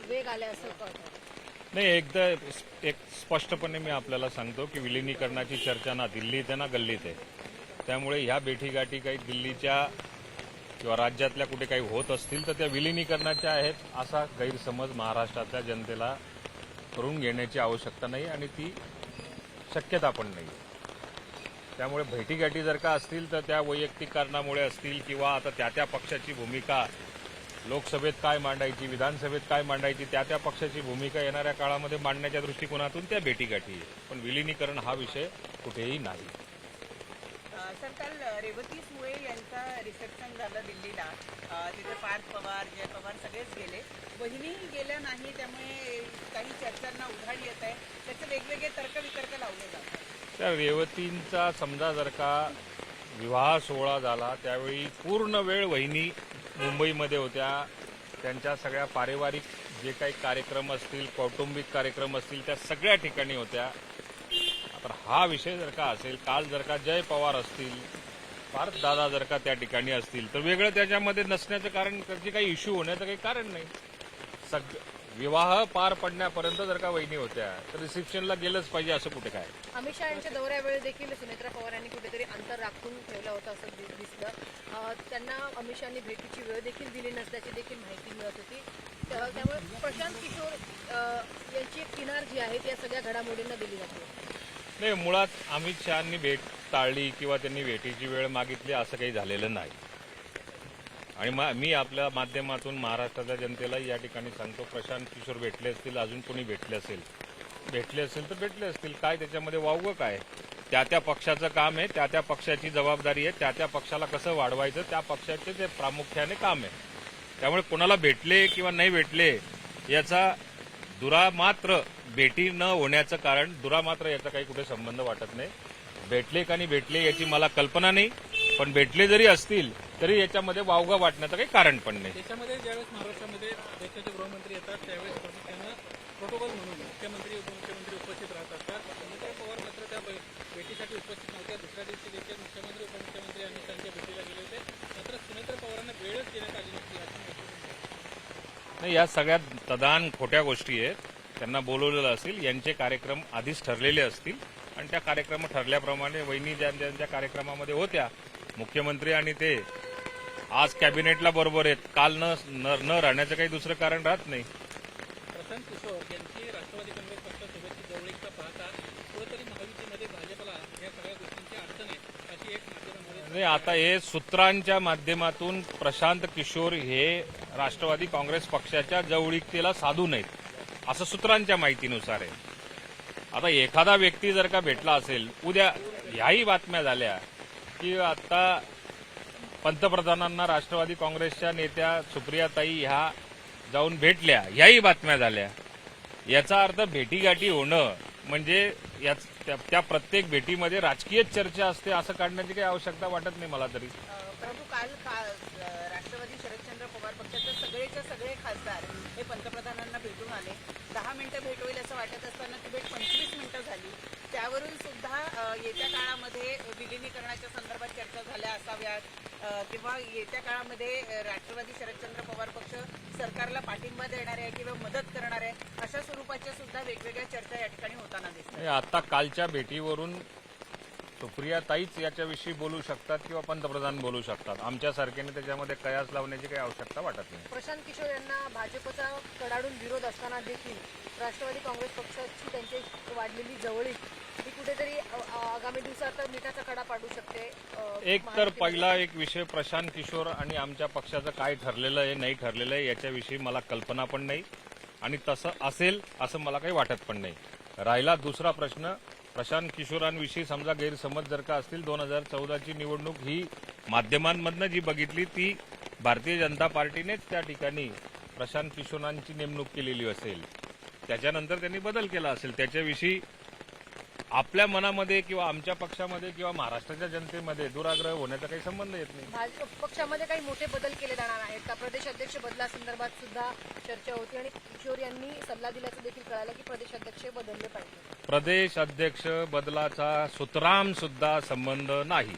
वेग आलाय असं कळतं. नाही, एकदा एक स्पष्टपणे मी आपल्याला सांगतो की विलिनीकरणाची चर्चा ना दिल्लीत आहे ना गल्लीत आहे. त्यामुळे ह्या भेटीगाठी काही दिल्लीच्या किंवा राज्यातल्या कुठे काही होत असतील तर त्या विलिनीकरणाच्या आहेत असा गैरसमज महाराष्ट्रातल्या जनतेला करून घेण्याची आवश्यकता नाही आणि ती शक्यता पण नाही. त्यामुळे भेटीगाठी जर का असतील तर त्या वैयक्तिक कारणामुळे असतील किंवा आता त्या पक्षाची भूमिका लोकसभेत काय मांडायची, विधानसभेत काय मांडायची, त्या पक्षाची भूमिका येणाऱ्या काळामध्ये मांडण्याच्या दृष्टिकोनातून त्या भेटीगाठी आहे. पण विलिनीकरण हा विषय कुठेही नाही. सर, काल रेवती सुळे यांचा रिसेप्शन झालं दिल्लीला. तिथे पार्थ पवार, जय पवार सगळेच गेले. बहिणीही गेल्या नाही, त्यामुळे काही चर्चांना उधाण येत आहे. त्याचे वेगवेगळे तर्कवितर्क लावले जातात. त्या रेवतींचा समजा जर का विवाह सोहळा झाला त्यावेळी पूर्ण वेळ वहिनी मुंबईमध्ये होत्या. त्यांच्या सगळ्या पारिवारिक जे काही कार्यक्रम असतील, कौटुंबिक कार्यक्रम असतील त्या सगळ्या ठिकाणी होत्या. तर हा विषय जर का असेल, काल जर का जय पवार असतील, पार्थ दादा जर का त्या ठिकाणी असतील तर वेगळं त्याच्यामध्ये नसण्याचं कारण, त्याचे काही इश्यू होण्याचं काही कारण नाही. विवाह पार पडण्यापर्यंत जर का वहिनी होत्या तर रिसेप्शनला गेलंच पाहिजे असं कुठे काय. अमित शहा यांच्या दौऱ्यावेळी देखील सुनेत्रा पवार यांनी कुठेतरी अंतर राखून ठेवलं होतं असं दिसलं. त्यांना अमित शहानी भेटीची वेळ देखील दिली नसल्याची देखील माहिती मिळत होती. त्यामुळे प्रशांत किशोर यांची एक किनार जी आहे ती या सगळ्या घडामोडींना दिली जाते. नाही, मुळात अमित शहानी भेट टाळली किंवा त्यांनी भेटीची वेळ मागितली असं काही झालेलं नाही. आणि मी आपल्या माध्यमातून महाराष्ट्राच्या जनतेला या ठिकाणी सांगतो, प्रशांत किशोर भेटले असतील, अजून कोणी भेटले असेल तर भेटले असतील. काय त्याच्यामध्ये वावगं काय? त्या पक्षाचं काम आहे, त्या पक्षाची जबाबदारी आहे, त्या पक्षाला कसं वाढवायचं त्या पक्षाचे ते प्रामुख्याने काम आहे. त्यामुळे कोणाला भेटले किंवा नाही भेटले याचा दुरामात्र भेटी न होण्याचं कारण, दुरामात्र याचा काही कुठे संबंध वाटत नाही. भेटले का नाही भेटले याची मला कल्पना नाही, पण भेटले जरी असतील तरी याच्यामध्ये वावगा वाटण्याचं काही कारण पण नाही. देशामध्ये ज्यावेळेस महाराष्ट्रामध्ये देशाचे गृहमंत्री येतात त्यावेळेस प्रामुख्यानं प्रोटोकॉल म्हणून मुख्यमंत्री उपमुख्यमंत्री उपस्थित राहतात. तर सुनेत्रा पवार मात्र त्या भेटीसाठी उपस्थित नव्हत्या. दुसऱ्या दिवशी देखील मुख्यमंत्री उपमुख्यमंत्री अमित शहाच्या भेटीला गेले होते. मात्र सुनेत्रा पवारांना वेळच देण्यात आली नसती असं नाही, या सगळ्या तदान खोट्या गोष्टी आहेत. त्यांना बोलवलेलं असेल, यांचे कार्यक्रम आधीच ठरलेले असतील आणि त्या कार्यक्रम ठरल्याप्रमाणे वहिनी ज्यांच्या कार्यक्रमामध्ये होत्या, मुख्यमंत्री आणि ते आज कॅबिनेटला बरोबर आहेत, काल न राहण्याचं काही दुसरं कारण राहत नाही. प्रशांत किशोर यांची राष्ट्रवादी काँग्रेस पक्षासोबतची जवळीकता पाहता कुठेतरी महायुतीमध्ये भाजपला या सगळ्या गोष्टींची अडचण आहे अशी एक माध्यमामध्ये. आता हे सूत्रांच्या माध्यमातून प्रशांत किशोर हे राष्ट्रवादी काँग्रेस पक्षाच्या जवळीकतेला साधू नयेत असं सूत्रांच्या माहितीनुसार आहे. आता एखादा व्यक्ती जर का भेटला असेल, उद्या ह्याही बातम्या झाल्या की आता पंतप्रधानांना राष्ट्रवादी काँग्रेसच्या नेत्या सुप्रियाताई ह्या जाऊन भेटल्या, ह्याही बातम्या झाल्या. याचा अर्थ भेटीगाठी होणं म्हणजे त्या प्रत्येक भेटीमध्ये राजकीय चर्चा असते असं काढण्याची काही आवश्यकता वाटत नाही मला तरी. परंतु काल राष्ट्रवादी शरदचंद्र पवार पक्षाचे सगळेच्या सगळे खासदार हे पंतप्रधानांना भेटून आले. 10 मिनिटं भेट होईल असं वाटत असताना ती भेट 25 मिनिटं झाली. त्यावरून सुद्धा येत्या काळामध्ये विलिनीकरणाच्या संदर्भात चर्चा झाल्या असाव्यात किंवा येत्या काळामध्ये राष्ट्रवादी शरदचंद्र पवार पक्ष सरकारला पाठिंबा देणार आहे किंवा मदत करणार आहे अशा स्वरूपाच्या सुद्धा वेगवेगळ्या चर्चा या ठिकाणी होताना दिसतात. आता कालच्या भेटीवरून सुप्रियाताईच याच्याविषयी बोलू शकतात किंवा पंतप्रधान बोलू शकतात. आमच्यासारख्याने त्याच्यामध्ये कयास लावण्याची काही आवश्यकता वाटत नाही. प्रशांत किशोर यांना भाजपचा कडाडून विरोध असताना देखील राष्ट्रवादी काँग्रेस पक्षाची त्यांची वाढलेली जवळीक ही कुठेतरी आगामी दिवसात मिठाचा खडा पाडू शकते. एक तर पहिला एक विषय, प्रशांत किशोर आणि आमच्या पक्षाचं काय ठरलेलं आहे नाही ठरलेलं आहे याच्याविषयी मला कल्पना पण नाही आणि तसं असेल असं मला काही वाटत पण नाही. राहिला दुसरा प्रश्न, प्रशांत किशोरांविषयी समजा गैरसमज जर का असतील, 2014ची निवडणूक ही माध्यमांमधनं जी बघितली ती भारतीय जनता पार्टीनेच त्या ठिकाणी प्रशांत किशोरांची नेमणूक केलेली असेल, त्याच्यानंतर त्यांनी बदल केला असेल. त्याच्याविषयी आपल्या मनामध्ये किंवा आमच्या पक्षामध्ये किंवा महाराष्ट्राच्या जनतेमध्ये दुराग्रह होण्याचा काही संबंध येत नाही. भाजप पक्षामध्ये काही मोठे बदल केले जाणार आहेत का? प्रदेश अध्यक्ष बदलासंदर्भात सुद्धा चर्चा होती आणि किशोर यांनी सल्ला दिल्याचं देखील कळालं की प्रदेश अध्यक्ष बदलले पाहिजे. प्रदेश अध्यक्ष बदलाचा सुतराम सुद्धा संबंध नाही.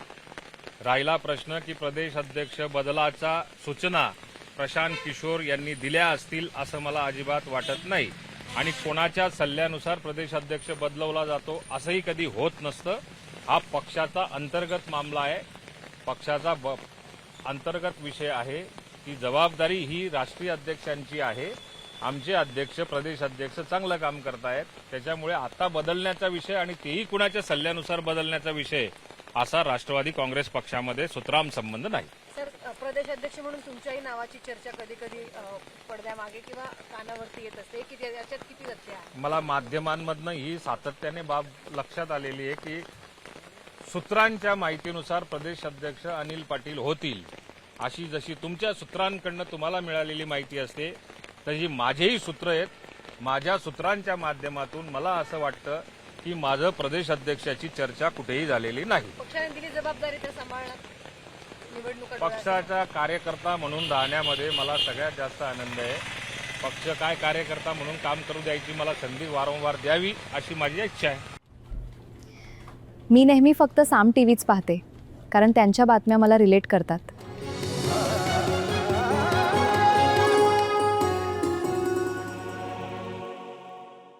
राहिला प्रश्न की प्रदेश अध्यक्ष बदलाचा सूचना प्रशांत किशोर यांनी दिल्या असतील असं मला अजिबात वाटत नाही. आणि कोणाच्या सल्ल्यानुसार प्रदेशाध्यक्ष बदलवला जातो असंही कधी होत नसतं. हा पक्षाचा अंतर्गत मामला आहे, पक्षाचा अंतर्गत विषय आहे. ती जबाबदारी ही राष्ट्रीय अध्यक्षांची आहे. आमचे अध्यक्ष प्रदेश अध्यक्ष चांगलं काम करतायत, त्याच्यामुळे आता बदलण्याचा विषय आणि तेही कुणाच्या सल्ल्यानुसार बदलण्याचा विषय असा राष्ट्रवादी काँग्रेस पक्षामध्ये सुतराम संबंध नाही. सर, प्रदेशाध्यक्ष म्हणून तुमच्याही नावाची चर्चा कधी कधी पडद्यामागे किंवा कानावरती येत असते, की याच्यात किती तथ्य आहे? मला माध्यमांमधनं ही सातत्याने बाब लक्षात आलेली आहे की सूत्रांच्या माहितीनुसार प्रदेश अध्यक्ष अनिल पाटील होतील, अशी जशी तुमच्या सूत्रांकडनं तुम्हाला मिळालेली माहिती असते तशी माझेही सूत्र आहेत. माझ्या सूत्रांच्या माध्यमातून मला असं वाटतं की माझं प्रदेश अध्यक्षाची चर्चा कुठेही झालेली नाही. पक्षाने दिली जबाबदारी तर सांभाळणार निवडणुका पक्षाचा कार्यकर्ता म्हणून राहण्यामध्ये मला सगळ्यात जास्त आनंद आहे. पक्ष काय कार्यकर्ता म्हणून काम करू द्यायची मला संधी वारंवार द्यावी अशी माझी इच्छा आहे. मी नेहमी फक्त साम टीव्हीच पाहते, कारण त्यांच्या बातम्या मला रिलेट करतात.